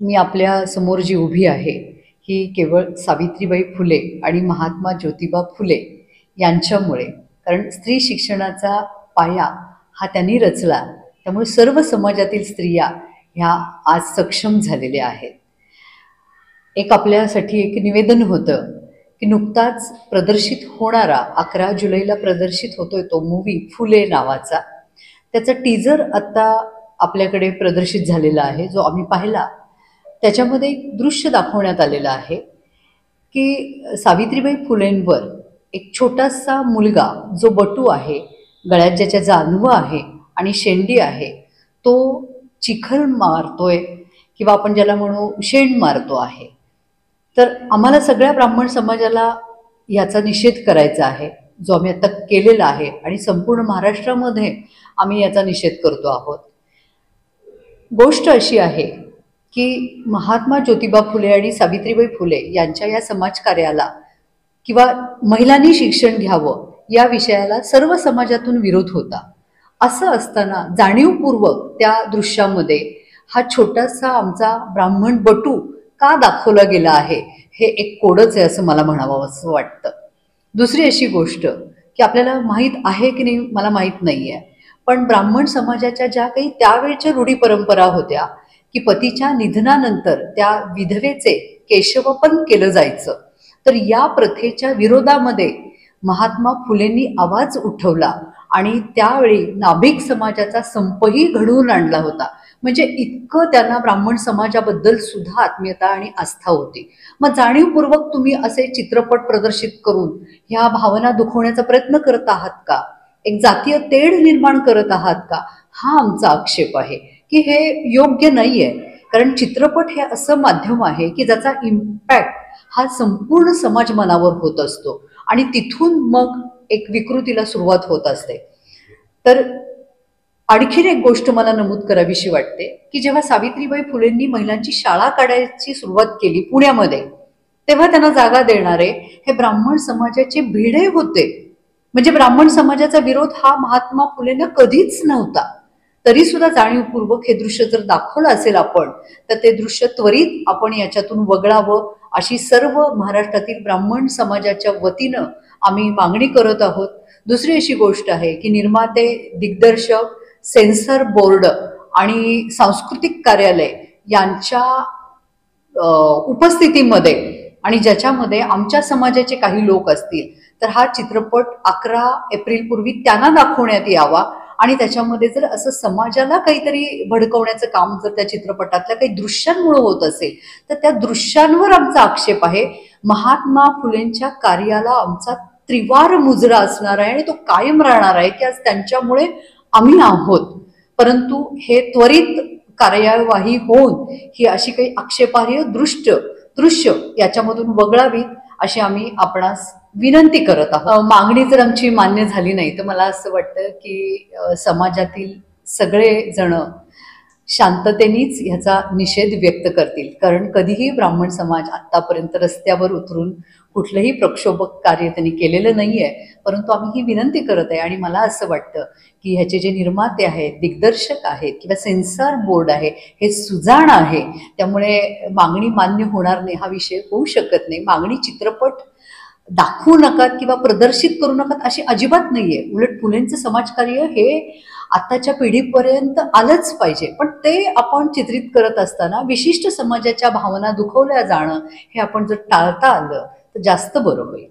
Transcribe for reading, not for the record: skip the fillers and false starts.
मी आपल्या समोर जी उभी आहे, ही केवळ सावित्रीबाई फुले आणि महात्मा ज्योतिबा फुले यांच्यामुळे. कारण स्त्री शिक्षणाचा पाया हा त्यांनी रचला. त्यामुळे सर्व समाजातील स्त्रिया ह्या आज सक्षम झालेल्या आहेत. एक आपल्यासाठी एक निवेदन होतं की नुकताच प्रदर्शित होणारा 11 जुलैला प्रदर्शित होतोय तो मूवी फुले नावाचा, त्याचा टीजर आत्ता आपल्याकडे प्रदर्शित झालेला आहे, जो आम्ही पाहिला. त्याच्यामध्ये एक दृश्य दाखवण्यात आलेलं आहे की सावित्रीबाई फुलेंवर एक छोटासा मुलगा जो बटू आहे, गळ्यात ज्याच्या जानवं आहे आणि शेंडी आहे, तो चिखल मारतोय किंवा आपण ज्याला म्हणू शेण मारतो आहे. तर आम्हाला सगळ्या ब्राह्मण समाजाला याचा निषेध करायचा आहे, जो आम्ही आता केलेला आहे आणि संपूर्ण महाराष्ट्रामध्ये आम्ही याचा निषेध करतो आहोत. गोष्ट अशी आहे की महात्मा ज्योतिबा फुले आणि सावित्रीबाई फुले यांच्या या समाजकार्याला किंवा महिलांनी शिक्षण घ्यावं या विषयाला सर्व समाजातून विरोध होता. असं असताना जाणीवपूर्वक त्या दृश्यामध्ये हा छोटासा आमचा ब्राह्मण बटू का दाखवला गेला आहे, हे एक कोडच आहे असं मला म्हणावं असं वाटतं. दुसरी अशी गोष्ट की आपल्याला माहीत आहे की नाही मला माहीत नाही आहे, पण ब्राह्मण समाजाच्या ज्या काही त्यावेळच्या रूढी परंपरा होत्या की पतीच्या निधनानंतर त्या विधवेचे केशवपन केलं जायचं, तर या प्रथेच्या विरोधामध्ये महात्मा फुलेंनी आवाज उठवला आणि त्यावेळी नाभिक समाजाचा संपही घडवून आणला होता. म्हणजे इतकं त्यांना ब्राह्मण समाजाबद्दल सुद्धा आत्मीयता आणि आस्था होती. मग जाणीवपूर्वक तुम्ही असे चित्रपट प्रदर्शित करून ह्या भावना दुखवण्याचा प्रयत्न करत आहात का? एक जातीय तेढ निर्माण करत आहात का? हा आमचा आक्षेप आहे की हे योग्य नाही आहे. कारण चित्रपट हे असं माध्यम आहे की ज्याचा इम्पॅक्ट हा संपूर्ण समाज मनावर होत असतो आणि तिथून मग एक विकृतीला सुरुवात होत असते. तर आणखीन एक गोष्ट मला नमूद करावीशी वाटते की जेव्हा सावित्रीबाई फुलेंनी महिलांची शाळा काढायची सुरुवात केली पुण्यामध्ये, तेव्हा त्यांना जागा देणारे हे ब्राह्मण समाजाचे भिडे होते. म्हणजे ब्राह्मण समाजाचा विरोध हा महात्मा फुलेंना कधीच नव्हता. तरी सुद्धा जाणीवपूर्वक हे दृश्य जर दाखवलं असेल आपण, तर ते दृश्य त्वरित आपण याच्यातून वगळावं अशी सर्व महाराष्ट्रातील ब्राह्मण समाजाच्या वतीनं आम्ही मागणी करत आहोत. दुसरी अशी गोष्ट आहे की निर्माते, दिग्दर्शक, सेन्सर बोर्ड आणि सांस्कृतिक कार्यालय यांच्या उपस्थितीमध्ये आणि ज्याच्यामध्ये आमच्या समाजाचे काही लोक असतील, तर हा चित्रपट 11 एप्रिल पूर्वी त्यांना दाखवण्यात यावा. आणि त्याच्यामध्ये जर असं समाजाला काहीतरी भडकवण्याचं काम जर त्या चित्रपटातल्या काही दृश्यांमुळे होत असेल, तर त्या दृश्यांवर आमचा आक्षेप आहे. महात्मा फुलेंच्या कार्याला आमचा त्रिवार मुजरा असणार आहे आणि तो कायम राहणार आहे की आज त्यांच्यामुळे आम्ही आहोत. परंतु हे त्वरित कार्यवाही होऊन ही अशी काही आक्षेपार्ह दृश्य याच्यामधून वगळावीत अशी आम्ही आपणास विनंती करत आहोत. मागणी जर आमची मान्य झाली नाही, तर मला असं वाटतं की समाजातील सगळे जण शांततेनेच ह्याचा निषेध व्यक्त करतील. कारण कधीही ब्राह्मण समाज आत्तापर्यंत रस्त्यावर उतरून कुठलंही प्रक्षोभक कार्य त्यांनी केलेलं नाही आहे. परंतु आम्ही ही विनंती करत आहे आणि मला असं वाटतं की ह्याचे जे निर्माते आहेत, दिग्दर्शक आहेत किंवा सेन्सॉर बोर्ड आहे, हे सुजाण आहे. त्यामुळे मागणी मान्य होणार नाही हा विषय होऊ शकत नाही. मागणी चित्रपट दाखवू नका किंवा प्रदर्शित करू नका अशी अजिबात नाहीये. उलट फुलेंचं समाजकार्य हे आताच्या पिढीपर्यंत आलंच पाहिजे. पण ते आपण चित्रित करत असताना विशिष्ट समाजाच्या भावना दुखवल्या जाणं हे आपण जर टाळता आलं तर जास्त बरं होईल.